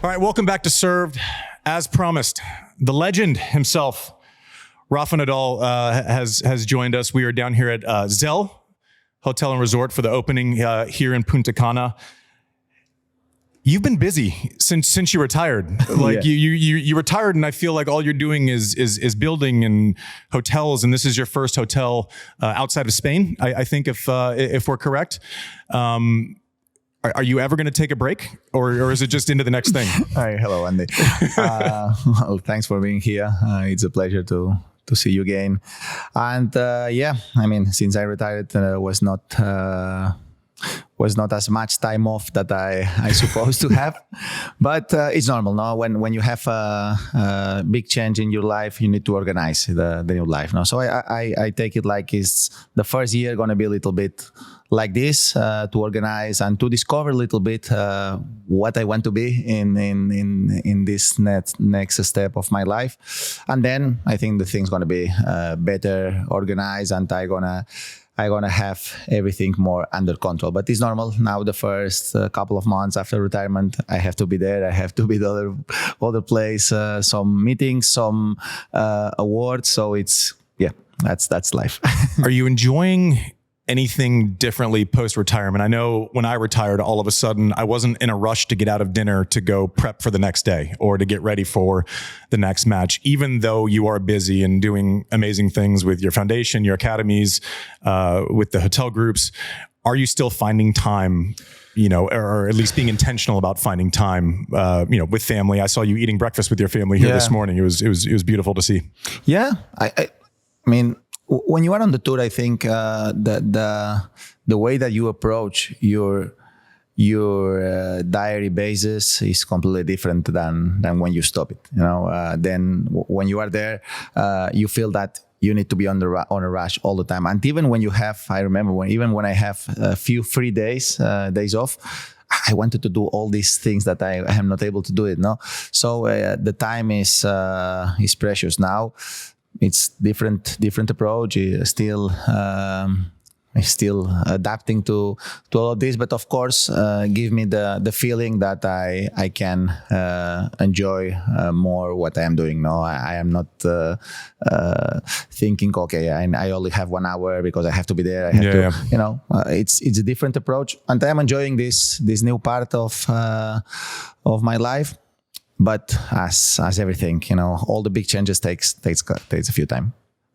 All right, welcome back to Served. As promised, the legend himself, Rafa Nadal, has joined us. We are down here at Zell Hotel and Resort for the opening here in Punta Cana. You've been busy since you retired. Like you retired, and I feel like all you're doing is building and hotels. And this is your first hotel outside of Spain, I think, if we're correct. Are you ever going to take a break, or is it just into the next thing? Hi, hello, Andy. Well, thanks for being here. It's a pleasure to see you again. And I mean, since I retired, was not as much time off that I supposed to have, but it's normal. No, when you have a big change in your life, you need to organize the new life. No, so I take it like it's the first year going to be a little bit like this, to organize and to discover a little bit what I want to be in this next step of my life, and then I think the thing's going to be better organized, and I'm gonna have everything more under control. But it's normal. Now the first couple of months after retirement, I have to be there. I have to be the other place, some meetings, some awards. So that's life. Are you enjoying anything differently post-retirement? I know when I retired, all of a sudden, I wasn't in a rush to get out of dinner to go prep for the next day or to get ready for the next match, even though you are busy and doing amazing things with your foundation, your academies, with the hotel groups. Are you still finding time, or at least being intentional about finding time, with family? I saw you eating breakfast with your family here this morning. It was beautiful to see. Yeah. I mean, when you are on the tour, I think the way that you approach your diary basis is completely different than when you stop it. Then when you are there, you feel that you need to be on a rush all the time. And even when you have, I remember when I have a few free days off, I wanted to do all these things that I am not able to do it. No, so the time is precious now. It's different approach. Still adapting to all of this, but of course, give me the feeling that I can enjoy more what I am doing. No, I am not thinking, okay, I only have 1 hour because I have to be there. I have to. It's a different approach, and I am enjoying this new part of my life. But as everything, all the big changes takes a few time.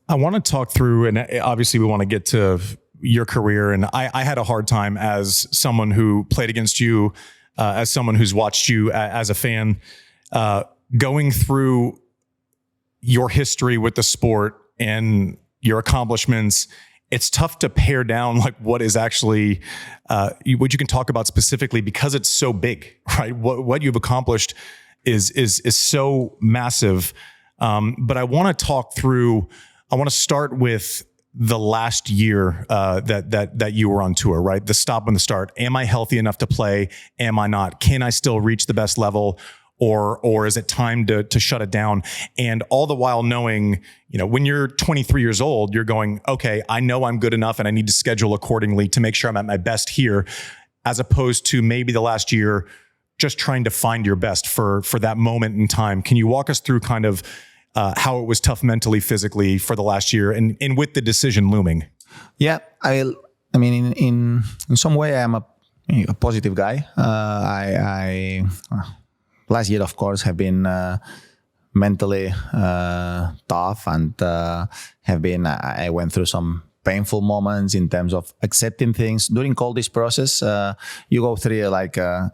I want to talk through, and obviously we want to get to your career. And I had a hard time as someone who played against you, as someone who's watched you as a fan, going through your history with the sport and your accomplishments. It's tough to pare down like what is actually what you can talk about specifically, because it's so big, right? What you've accomplished is so massive. But I want to talk through. I want to start with the last year that you were on tour, right? The stop and the start. Am I healthy enough to play? Am I not? Can I still reach the best level? Or is it time to shut it down? And all the while knowing, when you're 23 years old, you're going, okay, I know I'm good enough and I need to schedule accordingly to make sure I'm at my best here, as opposed to maybe the last year just trying to find your best for that moment in time. Can you walk us through kind of how it was tough mentally, physically for the last year, and with the decision looming? Yeah, I mean, in some way, I am a positive guy. I last year, of course, have been mentally tough, and I went through some painful moments in terms of accepting things. During all this process, you go through like a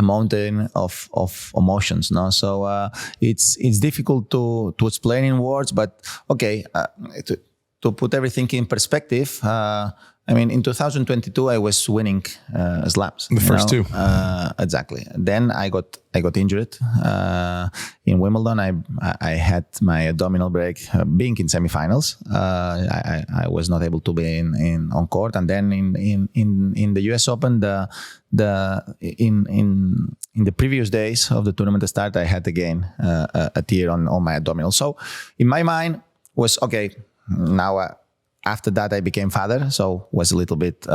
mountain of emotions, no? So it's difficult to explain in words, but okay, to put everything in perspective, I mean, in 2022, I was winning slams. The first two. Exactly. Then I got injured in Wimbledon. I had my abdominal break being in semifinals. I was not able to be on court. And then in the US Open, in the previous days of the tournament start, I had again a tear on my abdominal. So in my mind was, okay, now After that, I became father, so was a little bit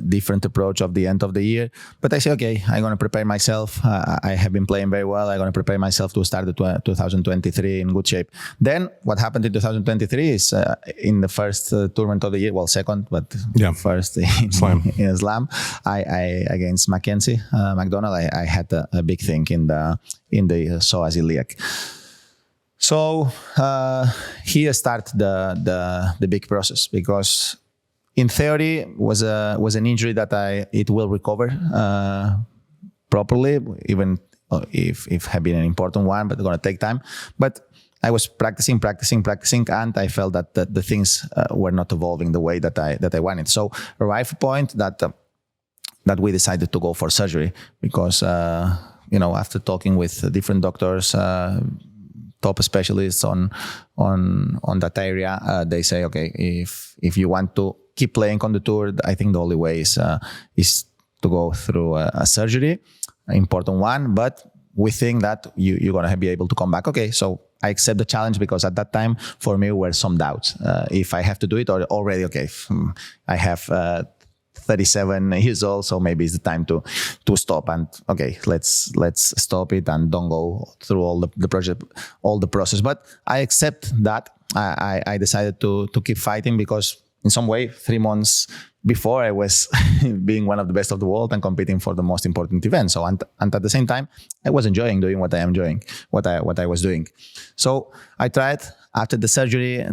different approach of the end of the year. But I say, okay, I'm going to prepare myself. I have been playing very well. I'm going to prepare myself to start the 2023 in good shape. Then what happened in 2023 is in the first tournament of the year, well, second, but first in Slam, I against Mackenzie McDonald, I had a big thing in the psoas iliac. So here start the big process, because in theory was an injury that it will recover properly, even if had been an important one, but it's going to take time. But I was practicing, and I felt that the things were not evolving the way that I wanted. So arrived a point that we decided to go for surgery, because after talking with different doctors, top specialists on that area, they say, okay, if you want to keep playing on the tour, I think the only way is to go through a surgery, an important one, but we think that you're going to be able to come back. Okay, so I accept the challenge, because at that time for me were some doubts if I have to do it, or already, okay, I have 37 years old, so maybe it's the time to stop, and okay, let's stop it and don't go through all the process. But I accept that. I decided to keep fighting, because in some way 3 months before I was being one of the best of the world and competing for the most important event. So and at the same time I was enjoying doing what I was doing. So I tried. After the surgery,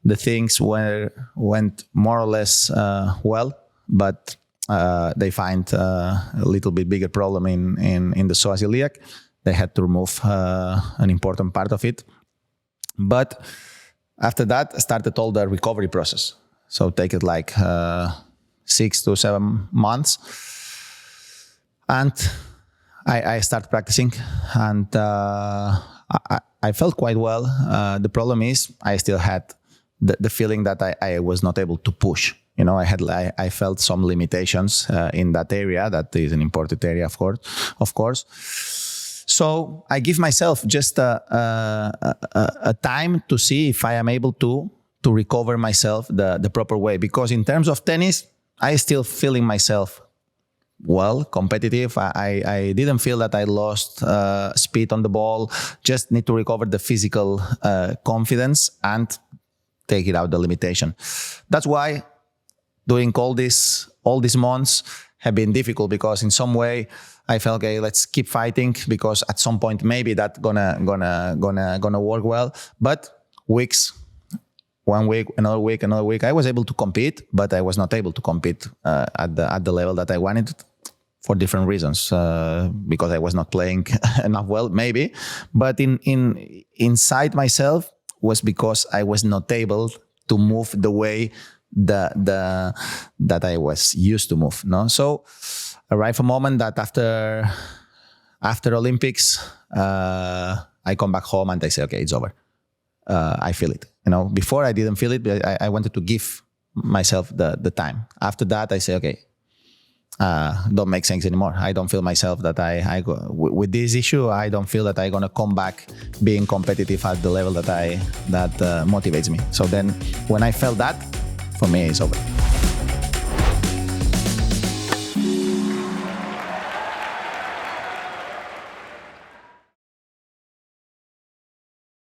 the things went more or less well, but they find a little bit bigger problem in the psoas iliac. They had to remove an important part of it. But after that, started all the recovery process. So take it like 6 to 7 months. And I started practicing, and I felt quite well. The problem is I still had the feeling that I was not able to push. I felt some limitations in that area. That is an important area, of course. So I give myself just a time to see if I am able to recover myself the proper way. Because in terms of tennis, I still feeling myself well, competitive. I didn't feel that I lost speed on the ball. Just need to recover the physical confidence and take it out the limitation. That's why doing all these months have been difficult, because in some way I felt, okay, let's keep fighting, because at some point maybe that gonna work well. But weeks, 1 week, another week, I was able to compete, but I was not able to compete at the level that I wanted, for different reasons, because I was not playing enough well, maybe. But inside myself was because I was not able to move the way that I was used to move. No, so arrived a moment that after Olympics, I come back home and I say, okay, it's over. I feel it. Before I didn't feel it, but I wanted to give myself the time. After that, I say, okay, don't make sense anymore. I don't feel myself that I go with this issue. I don't feel that I'm gonna come back being competitive at the level that motivates me. So then, when I felt that, for me, it's over.